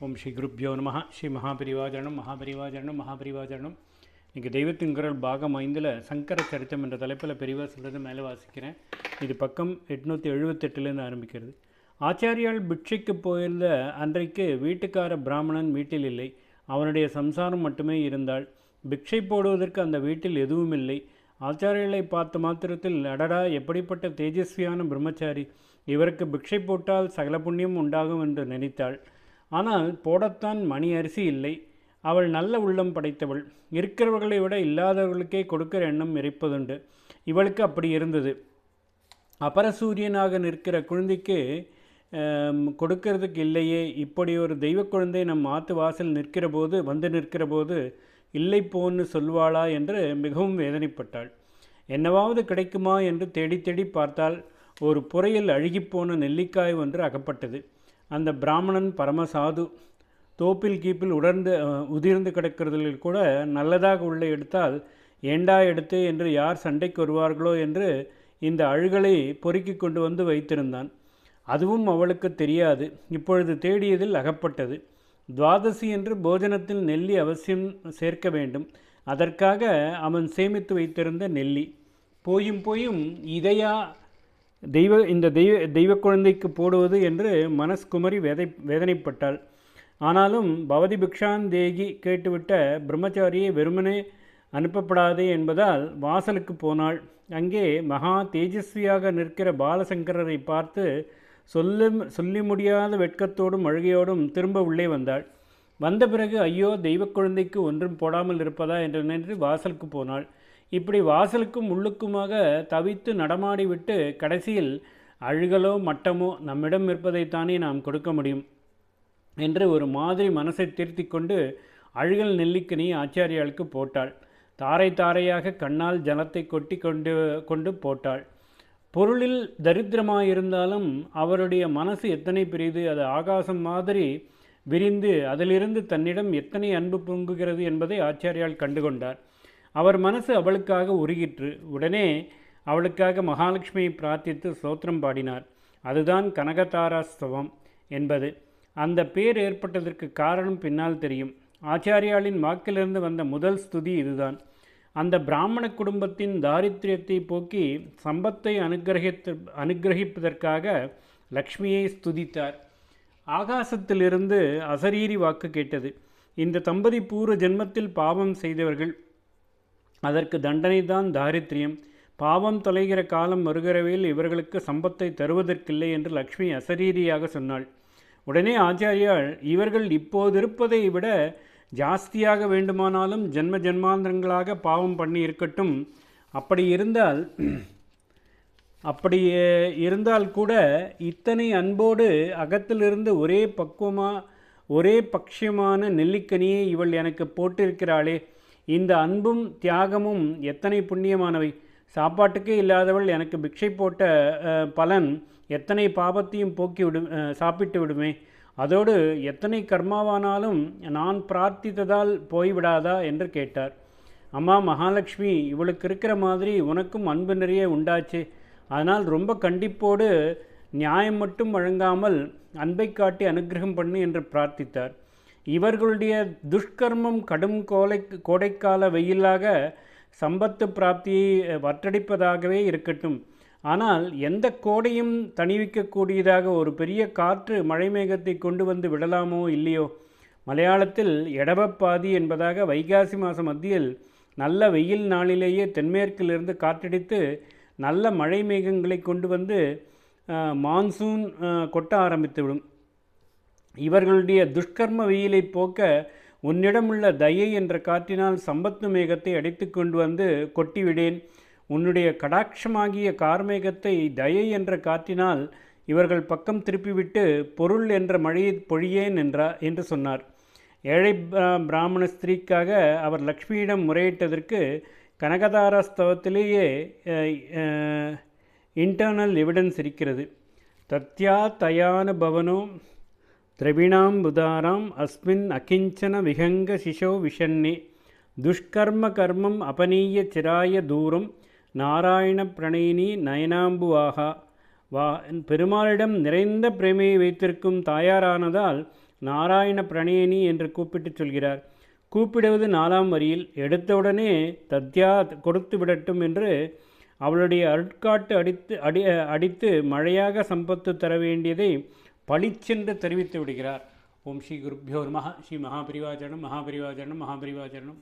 ஓம் ஸ்ரீ குருப்யோ நம. ஸ்ரீ மகாபரிவாஜனம் மகாபரிவாஜனம் மகாபரிவாஜனம். இன்றைக்கி தெய்வத்தின் குரல் பாகம் 5 சங்கர சரித்தம் என்ற தலைப்பில் பெரிவா சொல்கிறது மேலே வாசிக்கிறேன். இது பக்கம் 878 ஆரம்பிக்கிறது. ஆச்சாரியால் பிட்சைக்கு போயிருந்த அன்றைக்கு வீட்டுக்கார பிராமணன் வீட்டில் இல்லை. அவனுடைய சம்சாரம் மட்டுமே இருந்தாள். பிக்ஷை போடுவதற்கு அந்த வீட்டில் எதுவும் இல்லை. ஆச்சாரியர்களை பார்த்த மாத்திரத்தில் அடடா, எப்படிப்பட்ட தேஜஸ்வியான பிரம்மச்சாரி, இவருக்கு பிக்ஷை போட்டால் சகல புண்ணியம் உண்டாகும் என்று நினைத்தாள். ஆனால் போடத்தான் மணி அரிசி இல்லை. அவள் நல்ல உள்ளம் படைத்தவள். இருக்கிறவர்களை விட இல்லாதவர்களுக்கே கொடுக்கிற எண்ணம் இருப்பதுண்டு. இவளுக்கு அப்படி இருந்தது. அபரசூரியனாக நிற்கிற குழந்தைக்கு கொடுக்கறதுக்கு இல்லையே, இப்படி ஒரு தெய்வ குழந்தை நம் ஆத்து வாசல் நிற்கிற போது இல்லை போன்னு சொல்வாளா என்று மிகவும் வேதனைப்பட்டாள். என்னவாவது கிடைக்குமா என்று தேடி தேடி பார்த்தால் ஒரு புறையில் அழுகிப்போன நெல்லிக்காய் ஒன்று அகப்பட்டது. அந்த பிராமணன் பரமசாது. தோப்பில் கீப்பில் உதிர்ந்து கிடக்கிறதில் கூட நல்லதாக உள்ள எடுத்தால் ஏண்டா எடுத்து என்று யார் சண்டைக்கு வருவார்களோ என்று இந்த அழுகலை பொறுக்கி கொண்டு வந்து வைத்திருந்தான். அதுவும் அவளுக்கு தெரியாது. இப்பொழுது தேடியதில் அகப்பட்டது. துவாதசி என்று போஜனத்தில் நெல்லி அவசியம் சேர்க்க வேண்டும். அதற்காக அவன் சேமித்து வைத்திருந்த நெல்லி போயும் இதையா தெய்வ குழந்தைக்கு போடுவது என்று மனஸ்குமரி வேதனைப்பட்டாள். ஆனாலும் பவதி பிக்ஷான் தேகி கேட்டுவிட்ட பிரம்மச்சாரியை வெறுமனே அனுப்பப்படாதே என்பதால் வாசலுக்கு போனாள். அங்கே மகா தேஜஸ்வியாக நிற்கிற பாலசங்கரரை பார்த்து சொல்லி முடியாத வெட்கத்தோடும் அழுகையோடும் திரும்ப உள்ளே வந்தாள். வந்த பிறகு ஐயோ, தெய்வ குழந்தைக்கு ஒன்றும் போடாமல் இருப்பதா என்று நின்று வாசலுக்கு போனாள். இப்படி வாசலுக்கும் உள்ளுக்குமாக தவித்து நடமாடிவிட்டு கடைசியில் அழுகலோ மட்டமோ நம்மிடம் இருப்பதைத்தானே நாம் கொடுக்க முடியும் என்று ஒரு மாதிரி மனசை திருத்தி கொண்டு அழுகல் நெல்லிக்கனி ஆச்சாரியாளுக்கு போட்டாள். தாரை தாரையாக கண்ணால் ஜலத்தை கொட்டி கொண்டு போட்டாள். பொருளில் தரித்திரமாயிருந்தாலும் அவருடைய மனசு எத்தனை பெரியது, அது ஆகாசம் மாதிரி விரிந்து அதிலிருந்து தன்னிடம் எத்தனை அன்பு பொங்குகிறது என்பதை ஆச்சாரியால் கண்டுகொண்டார். அவர் மனசு அவளுக்காக உருகிற்று. உடனே அவளுக்காக மகாலட்சுமியை பிரார்த்தித்து ஸ்தோத்திரம் பாடினார். அதுதான் கனகதாராஸ்தவம் என்பது. அந்த பேர் ஏற்பட்டதற்கு காரணம் பின்னால் தெரியும். ஆச்சாரியாளின் வாக்கிலிருந்து வந்த முதல் ஸ்துதி இதுதான். அந்த பிராமண குடும்பத்தின் தாரித்திரியத்தை போக்கி சம்பத்தை அனுகிரகிப்பதற்காக லக்ஷ்மியை ஸ்துதித்தார். ஆகாசத்திலிருந்து அசரீரி வாக்கு கேட்டது. இந்த தம்பதி பூர்வ ஜென்மத்தில் பாவம் செய்தவர்கள். அதற்கு தண்டனை தான் தாரித்திரியம். பாவம் தொலைகிற காலம் வருகிறவையில் இவர்களுக்கு சம்பத்தை தருவதற்கில்லை என்று லக்ஷ்மி அசரீரியாக சொன்னாள். உடனே ஆச்சாரியால், இவர்கள் இப்போதிருப்பதை விட ஜாஸ்தியாக வேண்டுமானாலும் ஜென்ம ஜென்மாந்திரங்களாக பாவம் பண்ணி இருக்கட்டும். அப்படி இருந்தால் கூட இத்தனை அன்போடு அகத்திலிருந்து ஒரே பட்சியமான நெல்லிக்கனியை இவள் எனக்கு போட்டிருக்கிறாளே, இந்த அன்பும் தியாகமும் எத்தனை புண்ணியமானவை. சாப்பாட்டுக்கே இல்லாதவள் எனக்கு பிக்ஷை போட்ட பலன் எத்தனை பாபத்தையும் சாப்பிட்டு விடுமே. அதோடு எத்தனை கர்மாவானாலும் நான் பிரார்த்தித்ததால் போய்விடாதா என்று கேட்டார். அம்மா மகாலட்சுமி, இவளுக்கு இருக்கிற மாதிரி உனக்கும் அன்பு நிறைய உண்டாச்சு. அதனால் ரொம்ப கண்டிப்போடு நியாயம் மட்டும் வழங்காமல் அன்பை காட்டி அனுகிரகம் பண்ணு என்று பிரார்த்தித்தார். இவர்களுடைய துஷ்கர்மம் கடும் கோடைக்கால வெயிலாக சம்பத்து பிராப்தியை வற்றடிப்பதாகவே இருக்கட்டும். ஆனால் எந்த கோடையும் தணிவிக்கக்கூடியதாக ஒரு பெரிய காற்று மழை மேகத்தை கொண்டு வந்து விடலாமோ இல்லையோ. மலையாளத்தில் எடவப்பாதி என்பதாக வைகாசி மாத மத்தியில் நல்ல வெயில் நாளிலேயே தென்மேற்கிலிருந்து காற்றடித்து நல்ல மழை மேகங்களை கொண்டு வந்து மான்சூன் கொட்ட ஆரம்பித்துவிடும். இவர்களுடைய துஷ்கர்ம வெயிலை போக்க உன்னிடமுள்ள தயை என்ற காற்றினால் சம்பத்து மேகத்தை அடித்து கொண்டு வந்து கொட்டிவிடேன். உன்னுடைய கடாட்சமாகிய கார்மேகத்தை தயை என்ற காற்றினால் இவர்கள் பக்கம் திருப்பிவிட்டு பொருள் என்ற மழையை பொழியேன் என்று சொன்னார். ஏழை பிராமண ஸ்திரீக்காக அவர் லக்ஷ்மியிடம் முறையிட்டதற்கு கனகதாராஸ்தவத்திலேயே இன்டர்னல் எவிடன்ஸ் இருக்கிறது. தத்யா தயான பவனோ திரவிணாம் புதாராம் அஸ்மின் அகிஞ்சன விஹங்க சிசோ விஷன்னே துஷ்கர்ம கர்மம் அபனீய சிராய தூரம் நாராயண பிரணயினி நயனாம்புவாகா. பெருமாளிடம் நிறைந்த பிரேமையை வைத்திருக்கும் தாயாரானதால் நாராயண பிரணயினி என்று கூப்பிட்டு சொல்கிறார். கூப்பிடுவது 4ஆம் வரியில். எடுத்தவுடனே தத்யா கொடுத்து விடட்டும் என்று அவளுடைய அருட்காட்டு அடித்து மழையாக சம்பத்து தர வேண்டியதை பளிச்சென்று தெரிவித்து விடுகிறார். ஓம் ஸ்ரீ குருப்பியோ நமஹ. ஸ்ரீ மகாபரிவாச்சரணம் மகாபரிவாச்சரணம் மகாபரிவாச்சரணம்.